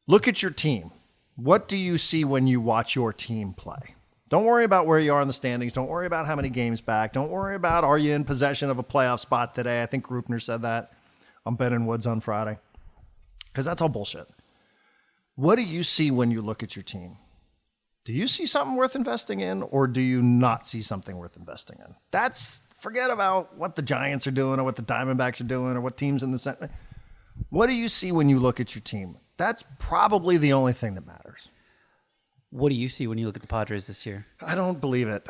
Look at your team. What do you see when you watch your team play? Don't worry about where you are in the standings. Don't worry about how many games back. Don't worry about, are you in possession of a playoff spot today? I think Grupner said that on Ben and Woods on Friday. Because that's all bullshit. What do you see when you look at your team? Do you see something worth investing in, or do you not see something worth investing in? Forget about what the Giants are doing or what the Diamondbacks are doing or what teams in the center. What do you see when you look at your team? That's probably the only thing that matters. What do you see when you look at the Padres this year? I don't believe it.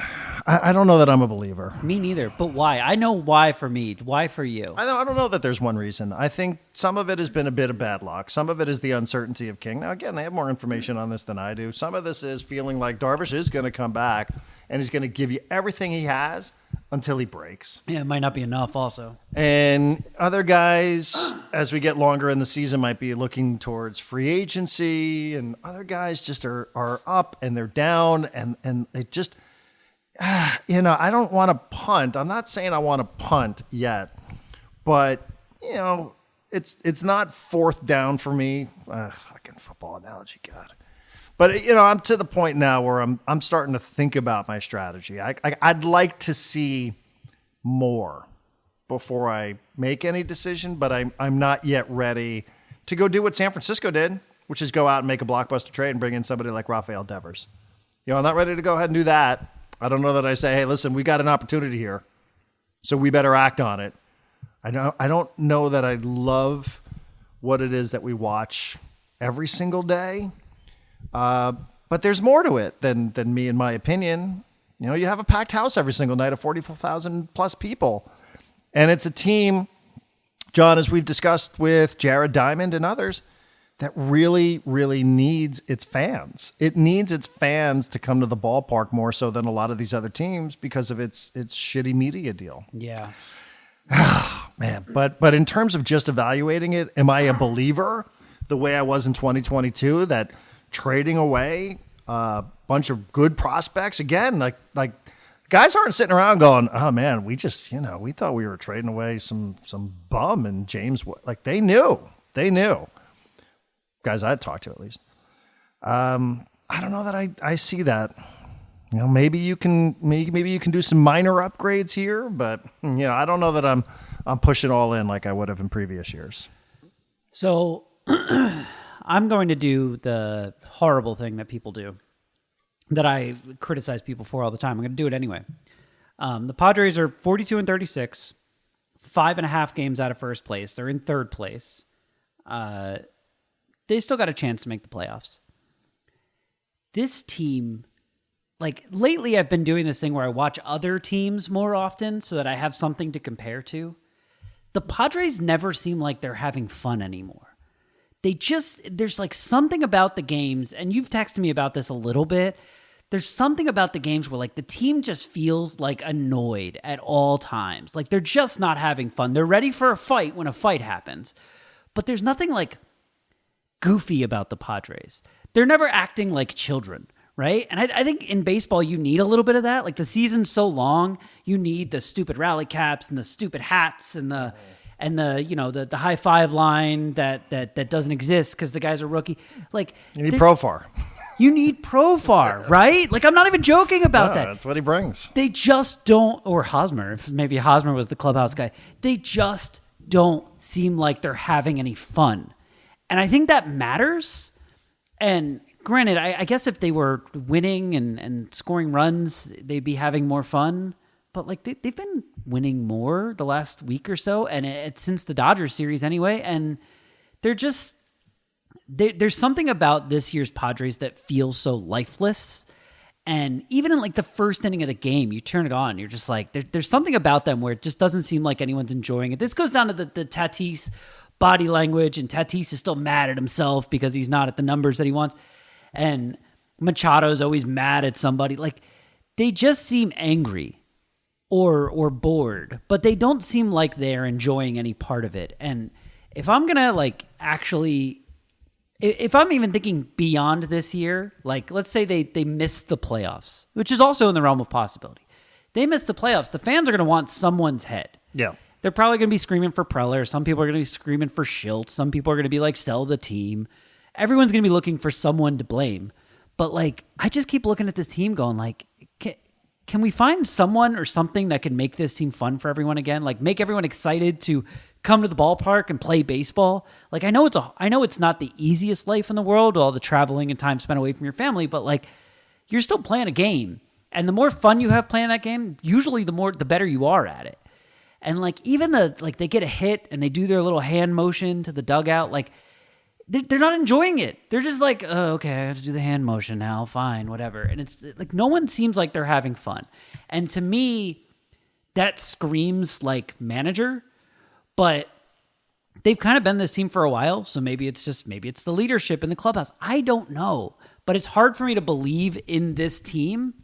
I don't know that I'm a believer. Me neither. But why? I know why for me. Why for you? I don't know that there's one reason. I think some of it has been a bit of bad luck. Some of it is the uncertainty of King. Now, again, they have more information on this than I do. Some of this is feeling like Darvish is going to come back and he's going to give you everything he has until he breaks. Yeah, it might not be enough also. And other guys, as we get longer in the season, might be looking towards free agency, and other guys just are up and they're down, and it just, I don't want to punt. I'm not saying I want to punt yet, but, it's not fourth down for me. Fucking football analogy, God. But, I'm to the point now where I'm starting to think about my strategy. I'd like to see more before I make any decision, but I'm not yet ready to go do what San Francisco did, which is go out and make a blockbuster trade and bring in somebody like Rafael Devers. I'm not ready to go ahead and do that. I don't know that I say, hey, listen, we got an opportunity here, so we better act on it I don't know that I love what it is that we watch every single day. But there's more to it than me, in my opinion. You know, you have a packed house every single night of 44,000 plus people. And it's a team, John, as we've discussed with Jared Diamond and others, that really, really needs its fans. It needs its fans to come to the ballpark more so than a lot of these other teams because of its shitty media deal. Yeah. Man, but in terms of just evaluating it, am I a believer the way I was in 2022 that trading away a bunch of good prospects again, like guys aren't sitting around going, oh man, we just, we thought we were trading away some bum and James Wood. Like they knew guys I'd talked to at least. I don't know that I see that. Maybe you can do some minor upgrades here, but I don't know that I'm pushing all in like I would have in previous years. So I'm going to do the horrible thing that people do that I criticize people for all the time. I'm going to do it anyway. The Padres are 42-36, 5.5 games out of first place. They're in third place. They still got a chance to make the playoffs. This team, lately I've been doing this thing where I watch other teams more often so that I have something to compare to. The Padres never seem like they're having fun anymore. There's something about the games, and you've texted me about this a little bit. There's something about the games where the team just feels annoyed at all times. They're just not having fun. They're ready for a fight when a fight happens. But there's nothing goofy about the Padres. They're never acting like children, right? And I think in baseball, you need a little bit of that. The season's so long, you need the stupid rally caps and the stupid hats and the high five line that doesn't exist because the guy's a rookie. You need Profar. You need Profar, right? I'm not even joking about that. That's what he brings. They just don't, or Hosmer, if maybe Hosmer was the clubhouse guy. They just don't seem like they're having any fun. And I think that matters. And granted, I guess if they were winning and scoring runs, they'd be having more fun. But they've been winning more the last week or so, and it's since the Dodgers series anyway. And they're just there's something about this year's Padres that feels so lifeless. And even in the first inning of the game, you turn it on, you're just there's something about them where it just doesn't seem like anyone's enjoying it. This goes down to the Tatis body language, and Tatis is still mad at himself because he's not at the numbers that he wants. And Machado's always mad at somebody. They just seem angry or bored, but they don't seem like they're enjoying any part of it. And if I'm going to actually, if I'm even thinking beyond this year, let's say they miss the playoffs, which is also in the realm of possibility. They miss the playoffs. The fans are going to want someone's head. Yeah. They're probably going to be screaming for Preller. Some people are going to be screaming for Schilt. Some people are going to be sell the team. Everyone's going to be looking for someone to blame. But I just keep looking at this team going can we find someone or something that can make this team fun for everyone again? Make everyone excited to come to the ballpark and play baseball. I know it's not the easiest life in the world, all the traveling and time spent away from your family, but you're still playing a game. And the more fun you have playing that game, usually the better you are at it. And even they get a hit and they do their little hand motion to the dugout, they're not enjoying it. They're just oh, okay, I have to do the hand motion now. Fine, whatever. And it's no one seems like they're having fun. And to me, that screams manager, but they've kind of been this team for a while. So maybe it's the leadership in the clubhouse. I don't know, but it's hard for me to believe in this team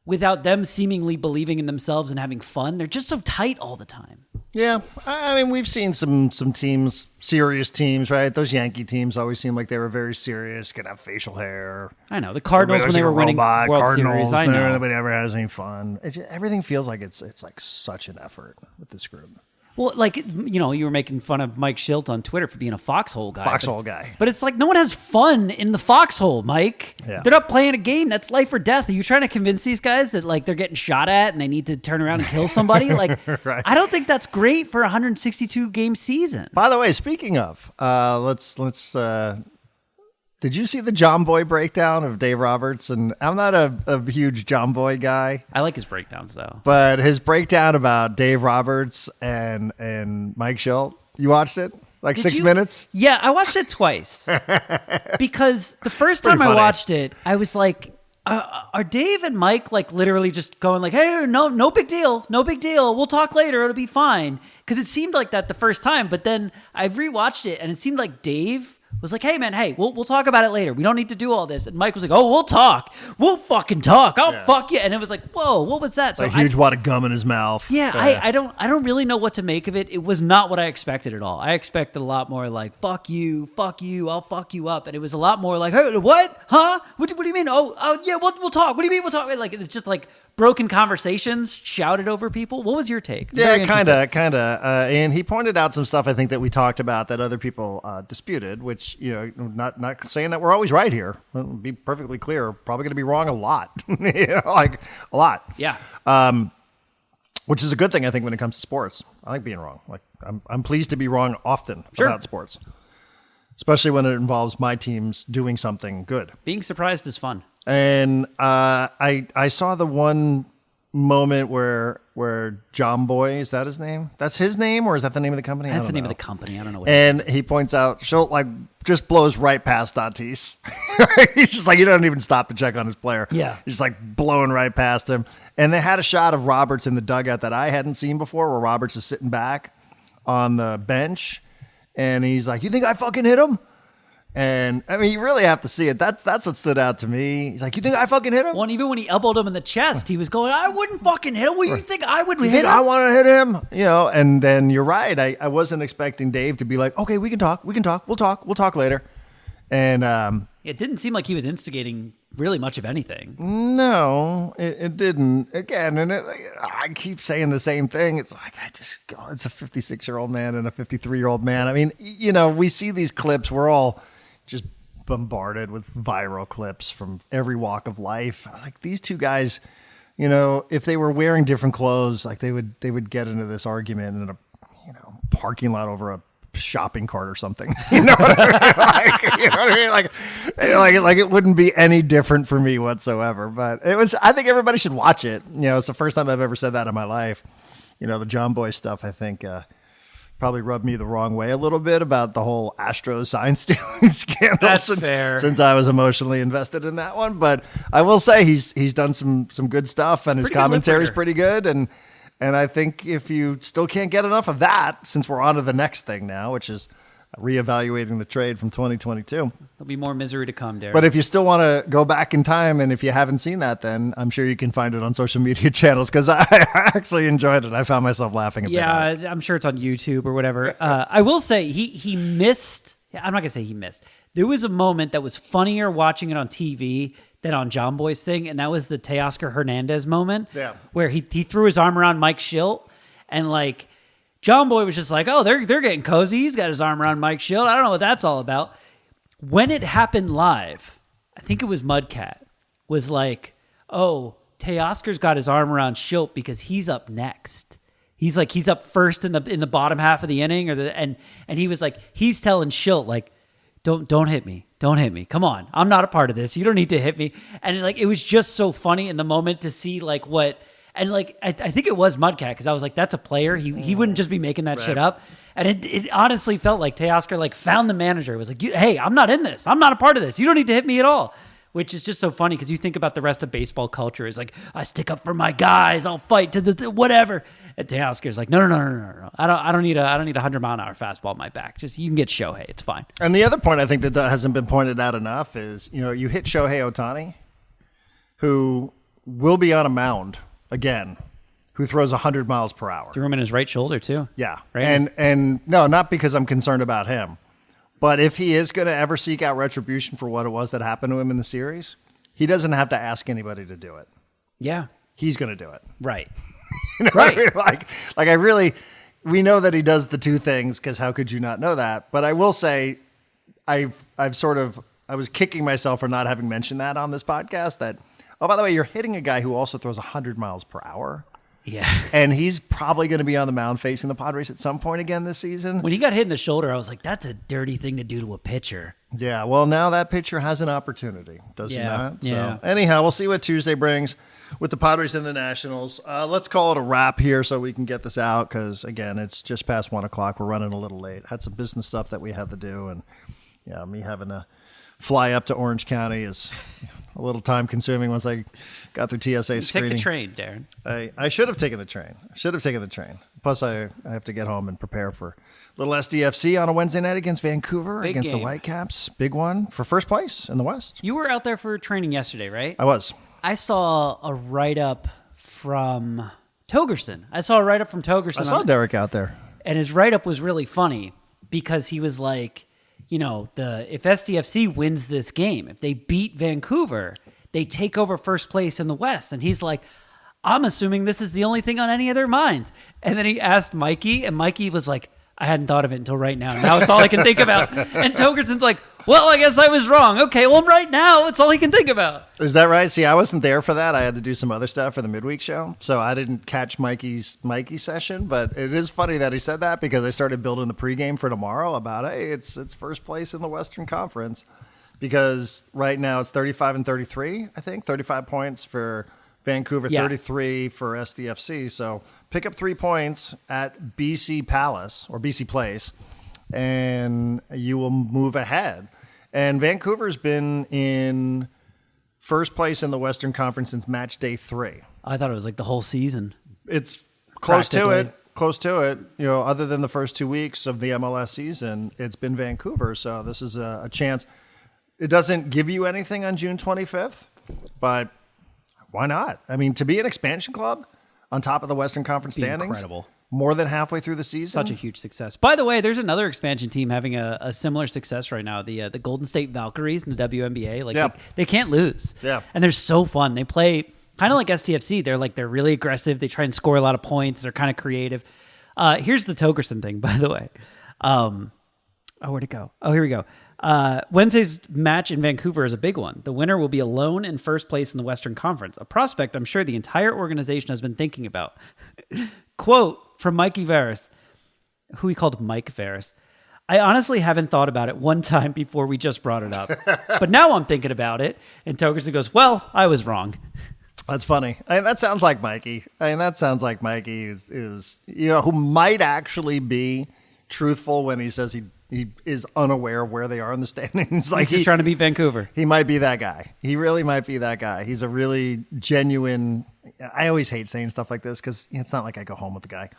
without them seemingly believing in themselves and having fun. They're just so tight all the time. Yeah, I mean, we've seen some teams, serious teams, right? Those Yankee teams always seem like they were very serious, could have facial hair. I know. The Cardinals, when they were winning World Cardinals, Series, I know. Nobody ever has any fun. Everything feels like it's such an effort with this group. Well, you were making fun of Mike Schilt on Twitter for being a foxhole guy. Foxhole guy. But it's no one has fun in the foxhole, Mike. Yeah. They're not playing a game. That's life or death. Are you trying to convince these guys that they're getting shot at and they need to turn around and kill somebody? Right. I don't think that's great for a 162 game season. By the way, speaking of, let's did Did you see the John Boy breakdown of Dave Roberts? And I'm not a huge John Boy guy. I like his breakdowns, though. But his breakdown about Dave Roberts and Mike Schilt, you watched it? Like 6 minutes? Yeah, I watched it twice. Because the first time I watched it, I was like, are Dave and Mike like literally just going like, hey, no big deal. No big deal. We'll talk later. It'll be fine. Because it seemed like that the first time. But then I rewatched it and it seemed like Dave was like, hey, man, we'll talk about it later. We don't need to do all this. And Mike was like, oh, we'll talk. We'll fucking talk. I'll fuck you. And it was like, whoa, what was that? So a huge wad of gum in his mouth. Yeah, I don't really know what to make of it. It was not what I expected at all. I expected a lot more like, fuck you, I'll fuck you up. And it was a lot more like, hey, what? Huh? What do you mean? Oh, yeah, we'll talk. What do you mean we'll talk? Like, it's just like broken conversations shouted over people. What was your take? Yeah, kind of. And he pointed out some stuff I think that we talked about that other people disputed, which, not saying that we're always right here. We'll be perfectly clear. Probably going to be wrong a lot. Like a lot. Yeah. Which is a good thing, I think, when it comes to sports. I like being wrong. Like I'm pleased to be wrong often about sports, especially when it involves my teams doing something good. Being surprised is fun. And I saw the one moment where John Boy, is that his name? That's his name, or is that the name of the company? That's the name of the company. I don't know. And he points out, Schultz like just blows right past Tatis. He's just like, you don't even stop to check on his player. Yeah. He's just like blowing right past him. And they had a shot of Roberts in the dugout that I hadn't seen before, where Roberts is sitting back on the bench. And he's like, you think I fucking hit him? And I mean, you really have to see it. That's what stood out to me. He's like, you think I fucking hit him? Well, and even when he elbowed him in the chest, he was going, I wouldn't fucking hit him. What do you think I would hit him? I want to hit him, and then you're right. I wasn't expecting Dave to be like, okay, we can talk. We'll talk later. And it didn't seem like he was instigating really much of anything. No, it didn't. Again, and I keep saying the same thing. It's like, it's a 56-year-old man and a 53-year-old man. I mean, we see these clips. We're all just bombarded with viral clips from every walk of life. Like these two guys, if they were wearing different clothes, like they would get into this argument in a parking lot over a shopping cart or something. You know what I mean? Like it wouldn't be any different for me whatsoever. But I think everybody should watch it. It's the first time I've ever said that in my life. The John Boy stuff, I think, probably rubbed me the wrong way a little bit about the whole Astros sign stealing scandal. That's fair. Since I was emotionally invested in that one. But I will say he's done some good stuff, and his commentary is pretty good. And I think if you still can't get enough of that, since we're on to the next thing now, which is reevaluating the trade from 2022. There'll be more misery to come, Darren. But if you still want to go back in time, and if you haven't seen that, then I'm sure you can find it on social media channels, because I actually enjoyed it. I found myself laughing a bit. Yeah, I'm sure it's on YouTube or whatever. I will say he missed. I'm not going to say he missed. There was a moment that was funnier watching it on TV than on John Boy's thing, and that was the Teoscar Hernandez moment, where he threw his arm around Mike Schilt, and like John Boy was just like, oh, they're getting cozy. He's got his arm around Mike Schilt. I don't know what that's all about. When it happened live, I think it was Mudcat, was like, oh, Teoscar's got his arm around Schilt because he's up next. He's up first in the bottom half of the inning, and he was like, he's telling Schilt like, don't hit me. Don't hit me. Come on. I'm not a part of this. You don't need to hit me. And it was just so funny in the moment to see like what. And like, I think it was Mudcat, because I was like, that's a player. He wouldn't just be making that shit up. And it honestly felt like Teoscar like found the manager. It was like, hey, I'm not in this. I'm not a part of this. You don't need to hit me at all. Which is just so funny, because you think about the rest of baseball culture is like, I stick up for my guys. I'll fight to the whatever. And Teoscar's like, no. I don't need a 100-mile-an-hour fastball in my back. Just you can get Shohei. It's fine. And the other point I think that hasn't been pointed out enough is, you hit Shohei Ohtani, who will be on a mound again, who throws 100 miles per hour. Threw him in his right shoulder too. Yeah. Right. And no, not because I'm concerned about him, but if he is going to ever seek out retribution for what it was that happened to him in the series, he doesn't have to ask anybody to do it. Yeah. He's going to do it. Right. Right. I mean? We know that he does the two things, because how could you not know that? But I will say, I was kicking myself for not having mentioned that on this podcast, that, oh, by the way, you're hitting a guy who also throws 100 miles per hour. Yeah. And he's probably going to be on the mound facing the Padres at some point again this season. When he got hit in the shoulder, I was like, that's a dirty thing to do to a pitcher. Yeah, well, now that pitcher has an opportunity, does he not? Yeah. So, anyhow, we'll see what Tuesday brings with the Padres and the Nationals. Let's call it a wrap here so we can get this out because, again, it's just past 1 o'clock. We're running a little late. Had some business stuff that we had to do, and me having to fly up to Orange County is a little time consuming once I got through TSA screening. Take the train, Darren. I should have taken the train. Plus, I have to get home and prepare for little SDFC on a Wednesday night against Vancouver, Big against game. the Whitecaps. Big one for first place in the West. You were out there for training yesterday, right? I was. I saw a write-up from Togerson. I saw Derek out there. And his write-up was really funny because he was like, if SDFC wins this game, if they beat Vancouver, they take over first place in the West. And he's like, I'm assuming this is the only thing on any of their minds. And then he asked Mikey, and Mikey was like, I hadn't thought of it until right now. Now it's all I can think about. And Togerson's like, well, I guess I was wrong. Okay, well, right now it's all he can think about. Is that right? See, I wasn't there for that. I had to do some other stuff for the midweek show, so I didn't catch Mikey's session. But it is funny that he said that because I started building the pregame for tomorrow about, hey, it's first place in the Western Conference because right now it's 35 and 33, I think, 35 points for Vancouver, 33 for SDFC. So pick up 3 points at BC Palace or BC Place, and you will move ahead. And Vancouver's been in first place in the Western Conference since match day 3. I thought it was like the whole season. It's close to it. Other than the first 2 weeks of the MLS season, it's been Vancouver. So this is a chance. It doesn't give you anything on June 25th, but why not? I mean, to be an expansion club on top of the Western Conference standings, incredible. More than halfway through the season. Such a huge success. By the way, there's another expansion team having a similar success right now. The Golden State Valkyries in the WNBA. They can't lose. Yeah. And they're so fun. They play kind of like STFC. They're really aggressive. They try and score a lot of points. They're kind of creative. Here's the Togerson thing, by the way. Where'd it go? Oh, here we go. Wednesday's match in Vancouver is a big one. The winner will be alone in first place in the Western Conference, a prospect I'm sure the entire organization has been thinking about. Quote from Mikey Veras, who he called Mike Veras. I honestly haven't thought about it one time before we just brought it up, but now I'm thinking about it. And Togerson goes, well, I was wrong. That's funny. That sounds like Mikey. That sounds like Mikey is who might actually be truthful when he says he is unaware of where they are in the standings. He's just trying to beat Vancouver. He might be that guy. He really might be that guy. He's a really genuine. I always hate saying stuff like this because it's not like I go home with the guy,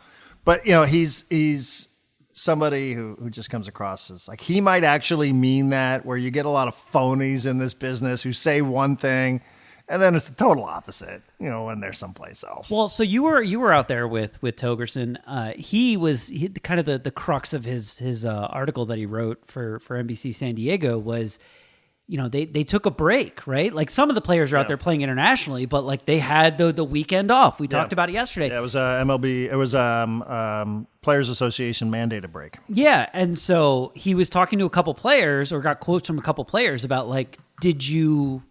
but he's somebody who just comes across as like he might actually mean that. Where you get a lot of phonies in this business who say one thing and then it's the total opposite, when they're someplace else. Well, so you were out there with Togerson. He kind of the crux of his article that he wrote for NBC San Diego was, they took a break, right? Like some of the players are out there playing internationally, but like they had the weekend off. We talked about it yesterday. Yeah, it was MLB. It was Players Association mandated break. Yeah, and so he was talking to a couple players or got quotes from a couple players about like, did you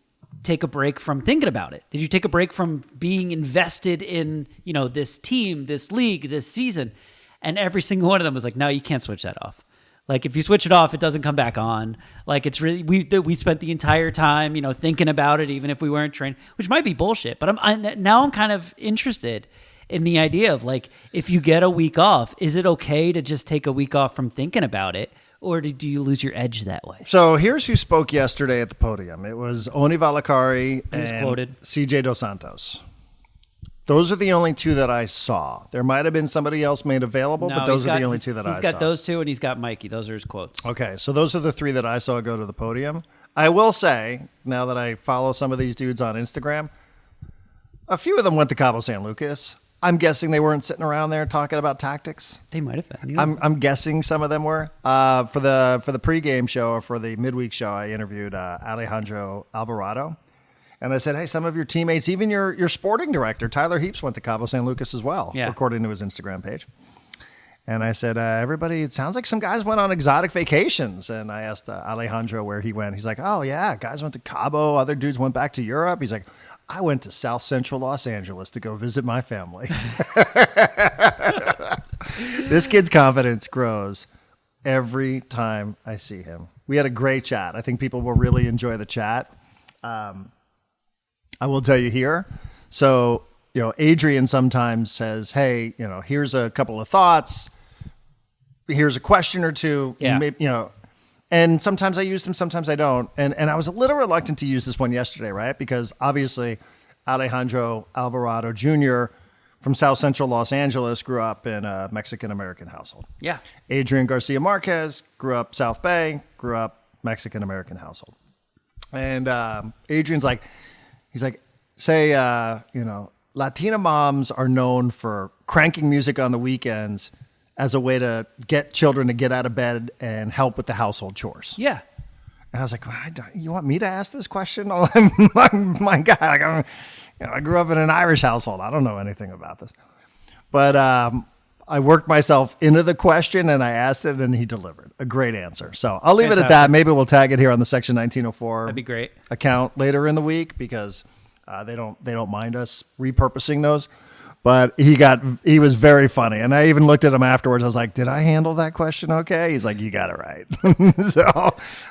take a break from thinking about it? Did you take a break from being invested in, this team, this league, this season? And every single one of them was like, no, you can't switch that off. Like if you switch it off, it doesn't come back on. Like it's really, we spent the entire time, thinking about it, even if we weren't trained, which might be bullshit. But I'm kind of interested in the idea of like, if you get a week off, is it okay to just take a week off from thinking about it? Or do you lose your edge that way? So here's who spoke yesterday at the podium. It was Oni Valakari and quoted. CJ Dos Santos. Those are the only two that I saw. There might have been somebody else made available, but those are the only two that I saw. He's got those two, and he's got Mikey. Those are his quotes. Okay, so those are the three that I saw go to the podium. I will say, now that I follow some of these dudes on Instagram, a few of them went to Cabo San Lucas. I'm guessing they weren't sitting around there talking about tactics. They might have been. I'm guessing some of them were. For the pregame show or for the midweek show, I interviewed Alejandro Alvarado. And I said, hey, some of your teammates, even your sporting director, Tyler Heaps, went to Cabo San Lucas as well, according to his Instagram page. And I said, everybody, it sounds like some guys went on exotic vacations. And I asked Alejandro where he went. He's like, oh, yeah, guys went to Cabo. Other dudes went back to Europe. He's like, I went to South Central Los Angeles to go visit my family. This kid's confidence grows every time I see him. We had a great chat. I think people will really enjoy the chat. I will tell you here. So, Adrian sometimes says, hey, here's a couple of thoughts. Here's a question or two. Yeah. Maybe, and sometimes I use them, sometimes I don't. And I was a little reluctant to use this one yesterday, right? Because obviously Alejandro Alvarado Jr. from South Central Los Angeles grew up in a Mexican-American household. Yeah. Adrian Garcia Marquez grew up South Bay, grew up Mexican-American household. And Adrian's like, he's like, say, Latina moms are known for cranking music on the weekends as a way to get children to get out of bed and help with the household chores. Yeah. And I was like, you want me to ask this question? My God, I grew up in an Irish household. I don't know anything about this. But I worked myself into the question and I asked it and he delivered a great answer. So I'll leave it at that. Maybe we'll tag it here on the Section 1904 That'd be great. account later in the week because they don't mind us repurposing those. But he was very funny. And I even looked at him afterwards. I was like, did I handle that question okay? He's like, you got it right. So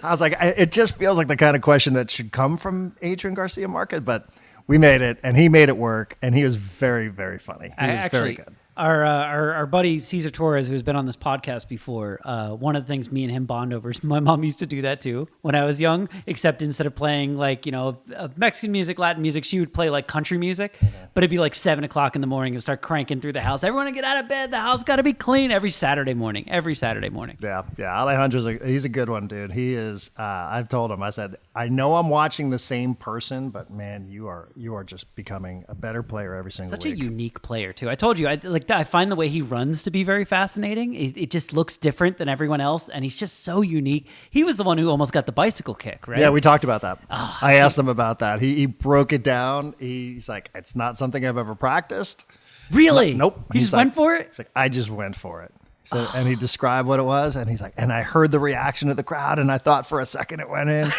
I was like, it just feels like the kind of question that should come from Adrian Garcia Marquez. But we made it, and he made it work. And he was very, very funny. He was very good. Our buddy Cesar Torres, who's been on this podcast before, one of the things me and him bond over is my mom used to do that too when I was young, except instead of playing Mexican music, Latin music, she would play like country music, but it'd be like 7 o'clock in the morning and start cranking through the house. Everyone get out of bed. The house got to be clean every Saturday morning. Yeah. Alejandro's he's a good one, dude. He is. I've told him, I said, I know I'm watching the same person, but man, you are just becoming a better player every single week. Such a unique player too. I told you, I find the way he runs to be very fascinating. It just looks different than everyone else, and he's just so unique. He was the one who almost got the bicycle kick, right? Yeah, we talked about that. I asked him about that. He broke it down. He's like, it's not something I've ever practiced. Really? Nope. He just went for it? He's like, I just went for it. So, and he described what it was, and he's like, and I heard the reaction of the crowd, and I thought for a second it went in.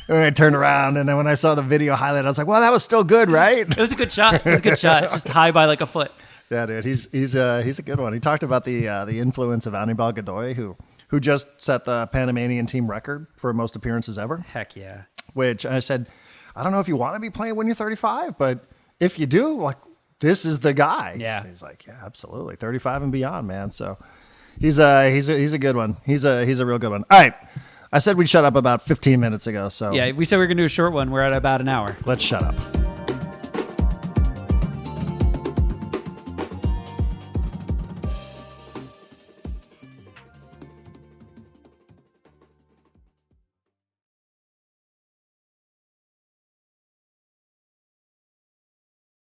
And I turned around, and then when I saw the video highlight, I was like, well, that was still good, right? It was a good shot. Just high by like a foot. Yeah, dude, he's a good one. He talked about the influence of Anibal Godoy, who just set the Panamanian team record for most appearances ever. Heck yeah. Which I said, I don't know if you want to be playing when you're 35, but if you do, like, this is the guy. Yeah. He's like, yeah, absolutely, 35 and beyond, man. So he's a good one. He's a real good one. All right, I said we'd shut up about 15 minutes ago. So yeah, we said we were gonna do a short one. We're at about an hour. Let's shut up.